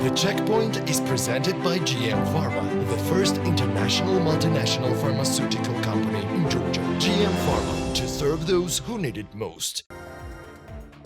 The checkpoint is presented by GM Pharma, the first international multinational pharmaceutical company in Georgia. GM Pharma, to serve those who need it most.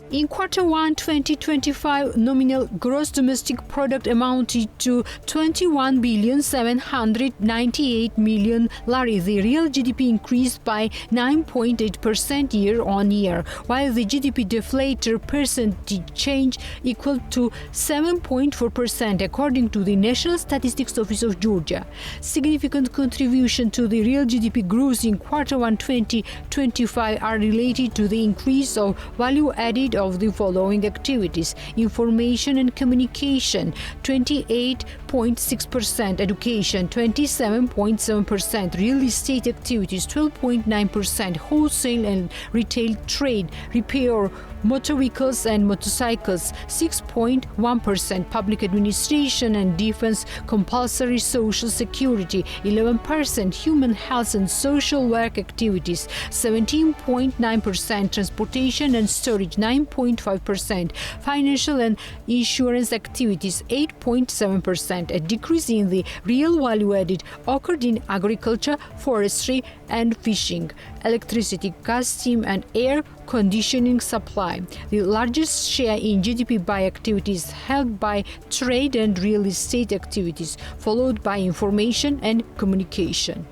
In Q1 2025, nominal gross domestic product amounted to 21,798 million lari. The real GDP increased by 9.8% year-on-year, while the GDP deflator percentage change equal to 7.4%, according to the National Statistics Office of Georgia. Significant contribution to the real GDP growth in Q1 2025 are related to the increase of value added of the following activities: information and communication 28.6%, education 27.7%, real estate activities 12.9%, wholesale and retail trade, repair motor vehicles and motorcycles 6.1%, public administration and defense, compulsory social security 11%, human health and social work activities 17.9%, transportation and storage 9.5%, financial and insurance activities 8.7%. A decrease in the real value added occurred in agriculture, forestry and fishing, electricity, gas, steam and air conditioning supply. The largest share in GDP by activities held by trade and real estate activities, followed by information and communication.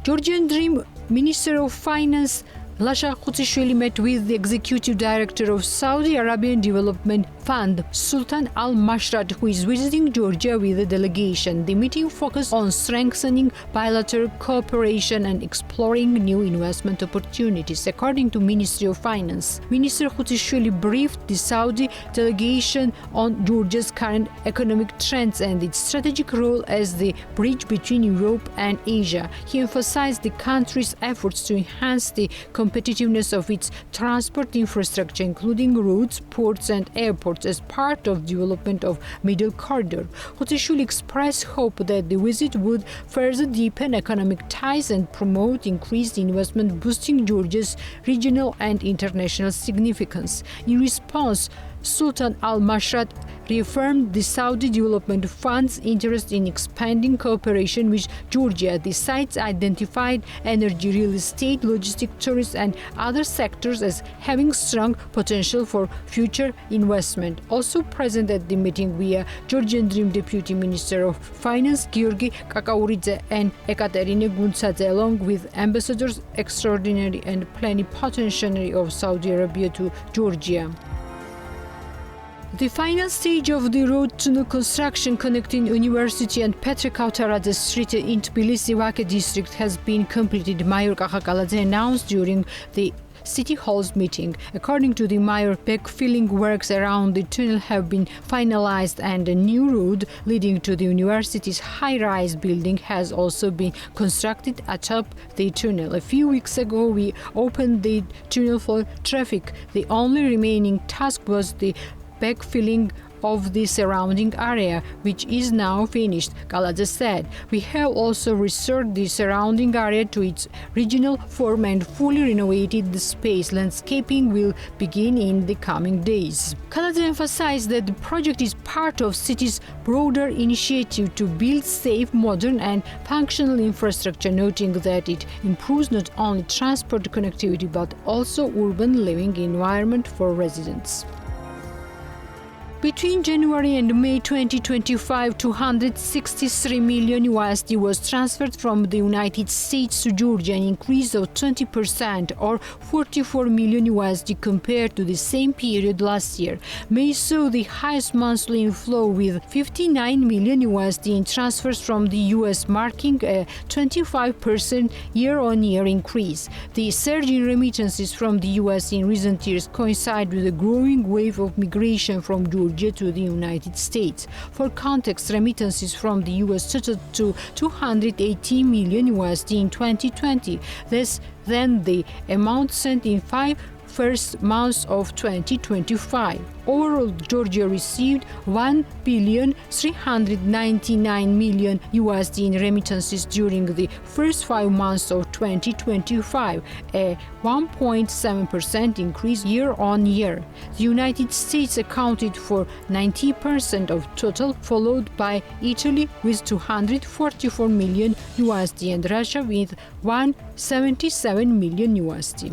Georgian Dream Minister of Finance Lasha Khutsishvili met with the Executive Director of Saudi Arabian Development Fund, Sultan Al Mashrad, who is visiting Georgia with a delegation. The meeting focused on strengthening bilateral cooperation and exploring new investment opportunities. According to Ministry of Finance, Minister Khutsishvili briefed the Saudi delegation on Georgia's current economic trends and its strategic role as the bridge between Europe and Asia. He emphasized the country's efforts to enhance the competitiveness of its transport infrastructure, including roads, ports and airports, as part of development of Middle Corridor. Khutsishvili expressed hope that the visit would further deepen economic ties and promote increased investment, boosting Georgia's regional and international significance. In response, Sultan Al Mashrad reaffirmed the Saudi Development Fund's interest in expanding cooperation with Georgia. The sites identified energy, real estate, logistics, tourism and other sectors as having strong potential for future investment. Also present at the meeting were Georgian Dream Deputy Minister of Finance Georgi Kakaridze and Ekaterina Gunsadze, along with ambassadors extraordinary and plenipotentiary of Saudi Arabia to Georgia. The final stage of the road tunnel construction connecting University and Kavtaradze Street in Tbilisi-Vaka district has been completed, Mayor Kaladze announced during the City Hall's meeting. According to the mayor, backfilling works around the tunnel have been finalized and a new road leading to the university's high-rise building has also been constructed atop the tunnel. A few weeks ago, we opened the tunnel for traffic. The only remaining task was the backfilling of the surrounding area, which is now finished, Kaladze said. We have also restored the surrounding area to its original form and fully renovated the space. Landscaping will begin in the coming days. Kaladze emphasized that the project is part of city's broader initiative to build safe, modern and functional infrastructure, noting that it improves not only transport connectivity but also urban living environment for residents. Between January and May 2025, $263 million USD was transferred from the United States to Georgia, an increase of 20% or $44 million USD compared to the same period last year. May saw the highest monthly inflow with $59 million USD in transfers from the US, marking a 25% year-on-year increase. The surge in remittances from the US in recent years coincide with a growing wave of migration from Georgia to the United States. For context, remittances from the US totaled to $218 million USD in 2020, less than the amount sent in 5 first months of 2025. Overall, Georgia received $1,399,000,000 USD in remittances during the first 5 months of 2025, a 1.7% increase year-on-year. The United States accounted for 90% of total, followed by Italy with $244 million USD and Russia with $177 million USD.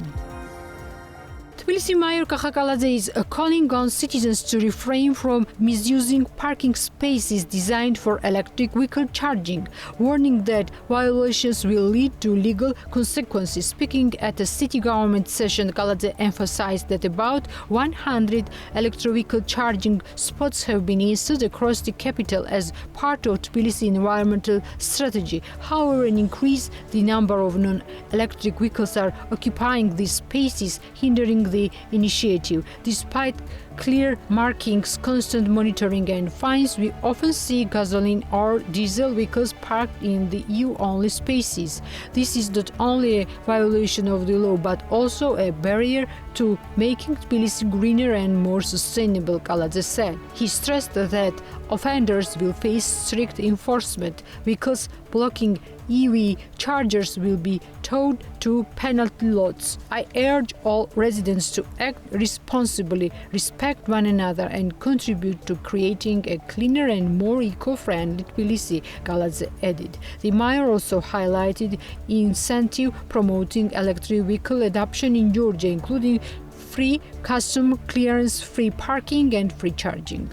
Tbilisi Mayor Kaladze is calling on citizens to refrain from misusing parking spaces designed for electric vehicle charging, warning that violations will lead to legal consequences. Speaking at a city government session, Kaladze emphasized that about 100 electric vehicle charging spots have been installed across the capital as part of Tbilisi environmental strategy. However, an increase the number of non-electric vehicles are occupying these spaces, hindering the initiative. Despite clear markings, constant monitoring and fines, we often see gasoline or diesel vehicles parked in the EU-only spaces. This is not only a violation of the law but also a barrier to making Tbilisi greener and more sustainable, Kaladze said. He stressed that offenders will face strict enforcement. Vehicles blocking EV chargers will be towed to penalty lots. I urge all residents to act responsibly, respect one another and contribute to creating a cleaner and more eco-friendly Tbilisi, Kaladze added. The mayor also highlighted incentive promoting electric vehicle adoption in Georgia, including free custom clearance, free parking and free charging.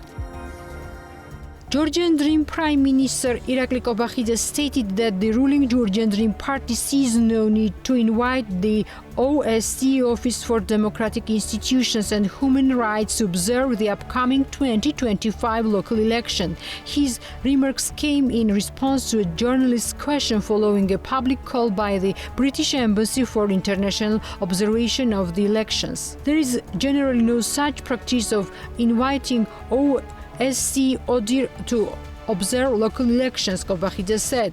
Georgian Dream Prime Minister Irakli Kobakhidze stated that the ruling Georgian Dream Party sees no need to invite the OSCE Office for Democratic Institutions and Human Rights to observe the upcoming 2025 local election. His remarks came in response to a journalist's question following a public call by the British Embassy for international observation of the elections. There is generally no such practice of inviting OSCE ODIHR to observe local elections, Kobakhidze said.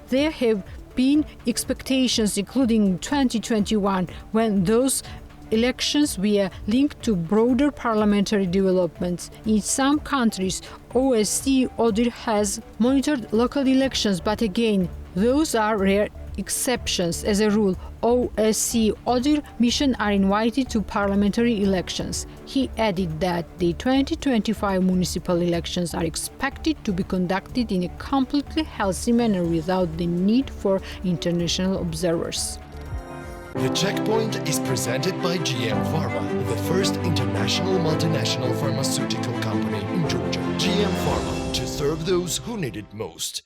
There have been expectations, including 2021, when those elections were linked to broader parliamentary developments. In some countries, OSCE ODIHR has monitored local elections, but again, those are rare exceptions. As a rule, OSCE ODIHR missions are invited to parliamentary elections. He added that the 2025 municipal elections are expected to be conducted in a completely healthy manner without the need for international observers. The Checkpoint is presented by GM Pharma, the first international multinational pharmaceutical company in Georgia. GM Pharma, to serve those who need it most.